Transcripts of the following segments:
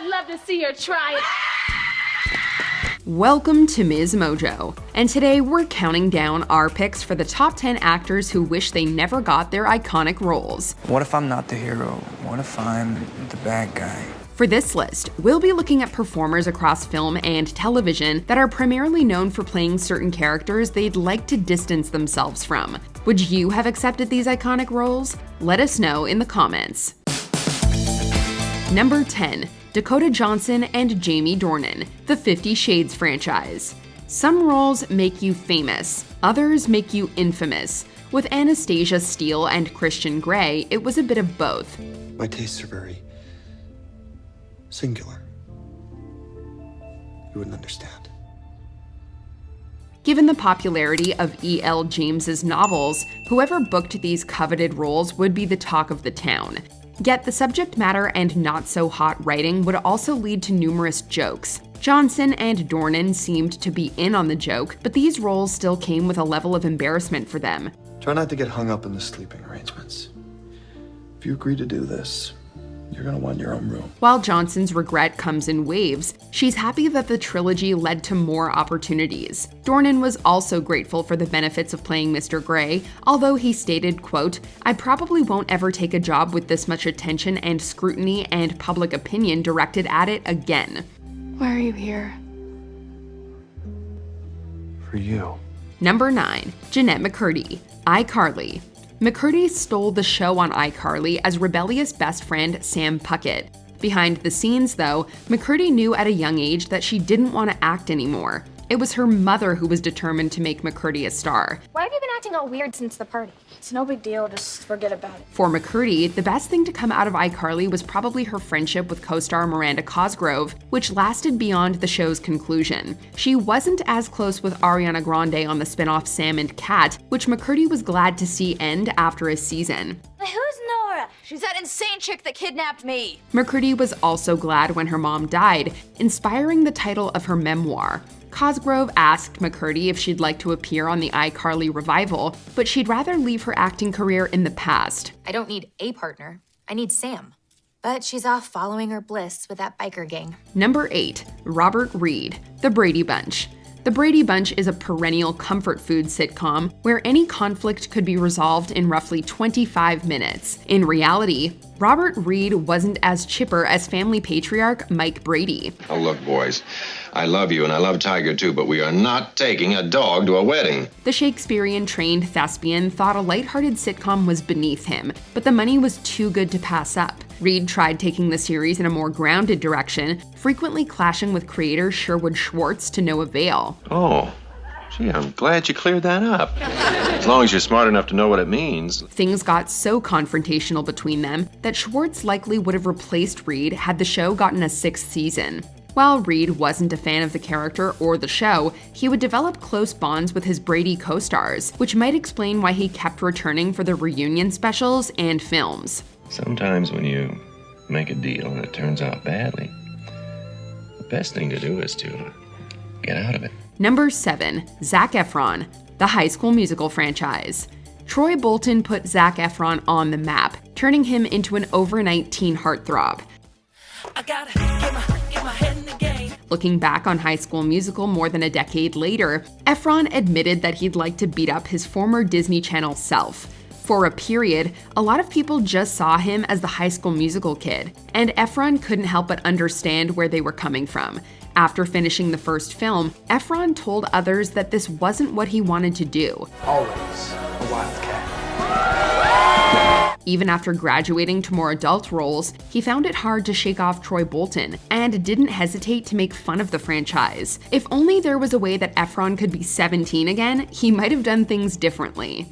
I'd love to see her try it. Welcome to MsMojo, and today we're counting down our picks for the top 10 actors who wish they never got their iconic roles. What if I'm not the hero? What if I'm the bad guy? For this list, we'll be looking at performers across film and television that are primarily known for playing certain characters they'd like to distance themselves from. Would you have accepted these iconic roles? Let us know in the comments. Number 10. Dakota Johnson and Jamie Dornan, the 50 Shades franchise. Some roles make you famous, others make you infamous. With Anastasia Steele and Christian Grey, it was a bit of both. My tastes are very singular. You wouldn't understand. Given the popularity of E.L. James's novels, whoever booked these coveted roles would be the talk of the town. Yet the subject matter and not-so-hot writing would also lead to numerous jokes. Johnson and Dornan seemed to be in on the joke, but these roles still came with a level of embarrassment for them. Try not to get hung up in the sleeping arrangements. If you agree to do this, you're gonna want your own room. While Johnson's regret comes in waves, she's happy that the trilogy led to more opportunities. Dornan was also grateful for the benefits of playing Mr. Grey, although he stated, quote, "I probably won't ever take a job with this much attention and scrutiny and public opinion directed at it again." Why are you here? For you. Number 9. Jeanette McCurdy, iCarly. McCurdy stole the show on iCarly as rebellious best friend Sam Puckett. Behind the scenes, though, McCurdy knew at a young age that she didn't want to act anymore. It was her mother who was determined to make McCurdy a star. Why have you been acting all weird since the party? It's no big deal, just forget about it. For McCurdy, the best thing to come out of iCarly was probably her friendship with co-star Miranda Cosgrove, which lasted beyond the show's conclusion. She wasn't as close with Ariana Grande on the spinoff Sam and Cat, which McCurdy was glad to see end after a season. Who's Nora? She's that insane chick that kidnapped me. McCurdy was also glad when her mom died, inspiring the title of her memoir. Cosgrove asked McCurdy if she'd like to appear on the iCarly revival, but she'd rather leave her acting career in the past. I don't need a partner, I need Sam. But she's off following her bliss with that biker gang. Number 8. Robert Reed, The Brady Bunch. The Brady Bunch is a perennial comfort food sitcom where any conflict could be resolved in roughly 25 minutes. In reality, Robert Reed wasn't as chipper as family patriarch Mike Brady. Oh, look, boys, I love you and I love Tiger too, but we are not taking a dog to a wedding. The Shakespearean-trained thespian thought a lighthearted sitcom was beneath him, but the money was too good to pass up. Reed tried taking the series in a more grounded direction, frequently clashing with creator Sherwood Schwartz to no avail. Oh, gee, I'm glad you cleared that up. As long as you're smart enough to know what it means. Things got so confrontational between them that Schwartz likely would have replaced Reed had the show gotten a 6th season. While Reed wasn't a fan of the character or the show, he would develop close bonds with his Brady co-stars, which might explain why he kept returning for the reunion specials and films. Sometimes when you make a deal and it turns out badly, the best thing to do is to get out of it. Number 7. Zac Efron, the High School Musical franchise. Troy Bolton put Zac Efron on the map, turning him into an overnight teen heartthrob. I gotta get my head in the game. Looking back on High School Musical more than a decade later, Efron admitted that he'd like to beat up his former Disney Channel self. For a period, a lot of people just saw him as the High School Musical kid, and Efron couldn't help but understand where they were coming from. After finishing the first film, Efron told others that this wasn't what he wanted to do. Always a wildcat. Even after graduating to more adult roles, he found it hard to shake off Troy Bolton and didn't hesitate to make fun of the franchise. If only there was a way that Efron could be 17 again, he might have done things differently.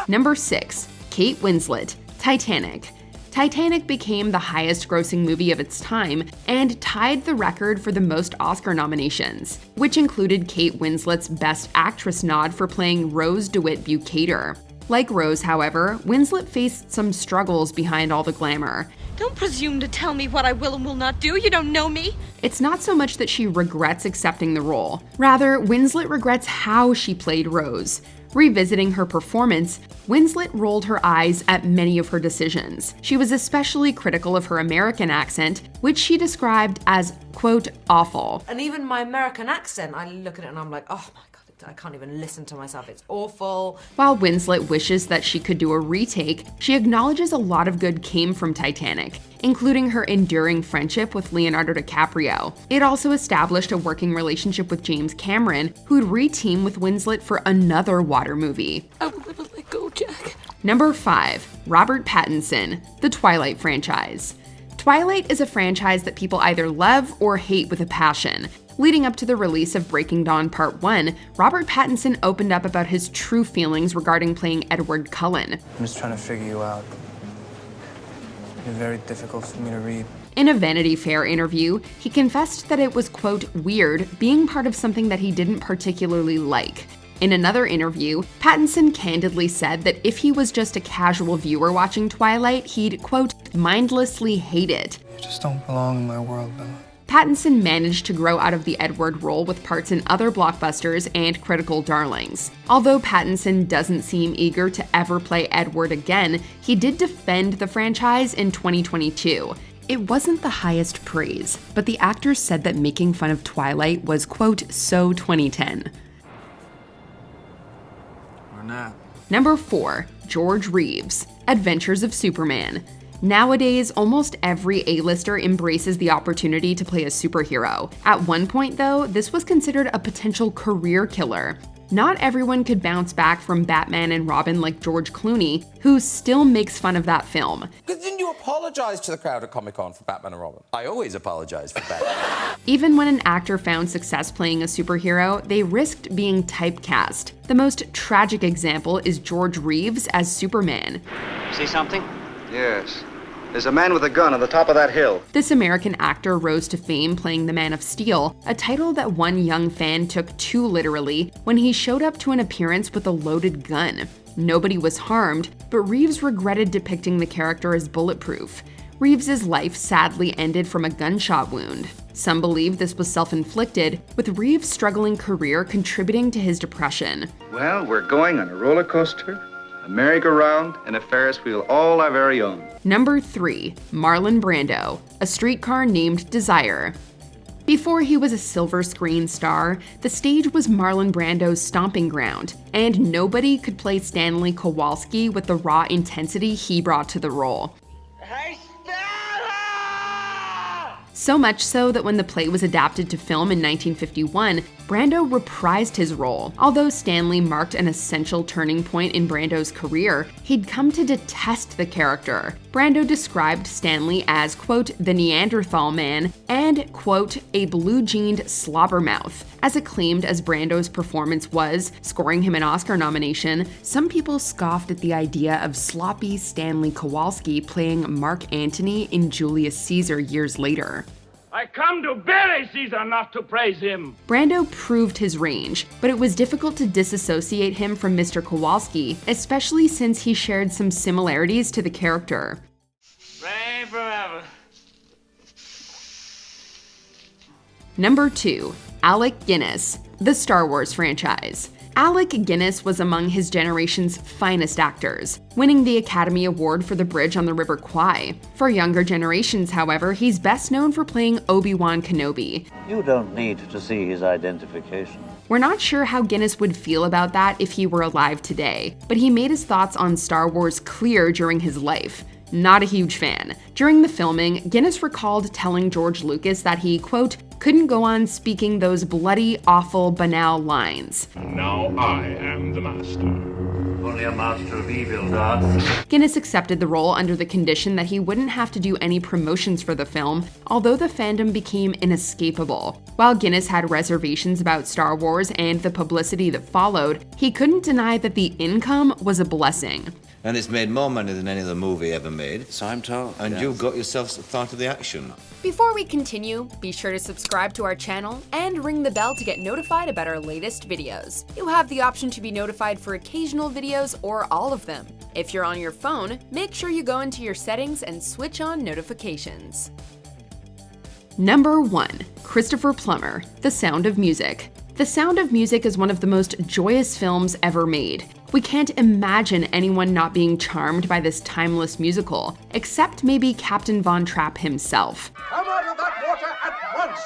Number 6. Kate Winslet, Titanic. Titanic became the highest-grossing movie of its time and tied the record for the most Oscar nominations, which included Kate Winslet's Best Actress nod for playing Rose DeWitt Bukater. Like Rose, however, Winslet faced some struggles behind all the glamour. Don't presume to tell me what I will and will not do. You don't know me. It's not so much that she regrets accepting the role. Rather, Winslet regrets how she played Rose. Revisiting her performance, Winslet rolled her eyes at many of her decisions. She was especially critical of her American accent, which she described as, quote, awful. And even my American accent, I look at it and I'm like, oh my God, I can't even listen to myself. It's awful. While Winslet wishes that she could do a retake, she acknowledges a lot of good came from Titanic, including her enduring friendship with Leonardo DiCaprio. It also established a working relationship with James Cameron, who'd re-team with Winslet for another water movie. I will never let go, Jack. Number 5. Robert Pattinson, the Twilight franchise. Twilight is a franchise that people either love or hate with a passion. Leading up to the release of Breaking Dawn Part 1, Robert Pattinson opened up about his true feelings regarding playing Edward Cullen. I'm just trying to figure you out. You're very difficult for me to read. In a Vanity Fair interview, he confessed that it was, quote, weird being part of something that he didn't particularly like. In another interview, Pattinson candidly said that if he was just a casual viewer watching Twilight, he'd, quote, mindlessly hate it. You just don't belong in my world, Bella. Pattinson managed to grow out of the Edward role with parts in other blockbusters and critical darlings. Although Pattinson doesn't seem eager to ever play Edward again, he did defend the franchise in 2022. It wasn't the highest praise, but the actor said that making fun of Twilight was, quote, so 2010. Or not. Number 4. George Reeves, Adventures of Superman. Nowadays, almost every A-lister embraces the opportunity to play a superhero. At one point, though, this was considered a potential career killer. Not everyone could bounce back from Batman and Robin like George Clooney, who still makes fun of that film. Didn't you apologize to the crowd at Comic-Con for Batman and Robin? I always apologize for Batman. Even when an actor found success playing a superhero, they risked being typecast. The most tragic example is George Reeves as Superman. See something? Yes. There's a man with a gun on the top of that hill. This American actor rose to fame playing the Man of Steel, a title that one young fan took too literally when he showed up to an appearance with a loaded gun. Nobody was harmed, but Reeves regretted depicting the character as bulletproof. Reeves's life sadly ended from a gunshot wound. Some believe this was self-inflicted, with Reeves' struggling career contributing to his depression. Well, we're going on a roller coaster, a merry-go-round, and a Ferris wheel all our very own. Number 3. Marlon Brando, A Streetcar Named Desire. Before he was a silver screen star, the stage was Marlon Brando's stomping ground, and nobody could play Stanley Kowalski with the raw intensity he brought to the role. Hey, So much so that when the play was adapted to film in 1951, Brando reprised his role. Although Stanley marked an essential turning point in Brando's career, he'd come to detest the character. Brando described Stanley as, quote, the Neanderthal man, and, quote, a blue-jeaned slobbermouth. As acclaimed as Brando's performance was, scoring him an Oscar nomination, some people scoffed at the idea of sloppy Stanley Kowalski playing Mark Antony in Julius Caesar years later. I come to bury Caesar, not to praise him. Brando proved his range, but it was difficult to disassociate him from Mr. Kowalski, especially since he shared some similarities to the character. Reign forever. Number 2. Alec Guinness, the Star Wars franchise. Alec Guinness was among his generation's finest actors, winning the Academy Award for The Bridge on the River Kwai. For younger generations, however, he's best known for playing Obi-Wan Kenobi. You don't need to see his identification. We're not sure how Guinness would feel about that if he were alive today, but he made his thoughts on Star Wars clear during his life. Not a huge fan. During the filming, Guinness recalled telling George Lucas that he, quote, couldn't go on speaking those bloody, awful, banal lines. Now I am the master. Only a master of evil, Darth. Guinness accepted the role under the condition that he wouldn't have to do any promotions for the film, although the fandom became inescapable. While Guinness had reservations about Star Wars and the publicity that followed, he couldn't deny that the income was a blessing. And it's made more money than any other movie ever made. So I'm told. And yes. You've got yourself thought of the action. Before we continue, be sure to subscribe to our channel and ring the bell to get notified about our latest videos. You have the option to be notified for occasional videos or all of them. If you're on your phone, make sure you go into your settings and switch on notifications. Number 1. Christopher Plummer, The Sound of Music. The Sound of Music is one of the most joyous films ever made. We can't imagine anyone not being charmed by this timeless musical, except maybe Captain Von Trapp himself. Come out of that water at once!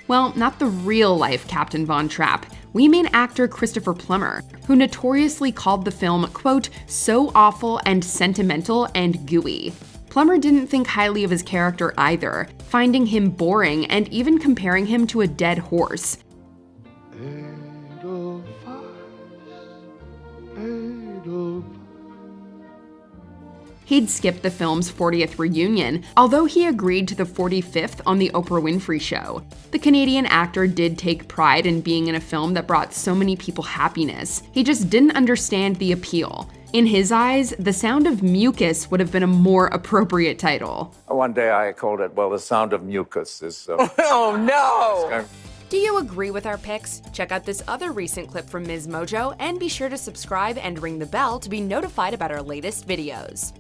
Well, not the real-life Captain Von Trapp. We mean actor Christopher Plummer, who notoriously called the film, quote, so awful and sentimental and gooey. Plummer didn't think highly of his character either, finding him boring and even comparing him to a dead horse. He'd skipped the film's 40th reunion, although he agreed to the 45th on The Oprah Winfrey Show. The Canadian actor did take pride in being in a film that brought so many people happiness. He just didn't understand the appeal. In his eyes, The Sound of Mucus would have been a more appropriate title. One day I called it, well, The Sound of Mucus is... Oh, no! Do you agree with our picks? Check out this other recent clip from MsMojo and be sure to subscribe and ring the bell to be notified about our latest videos.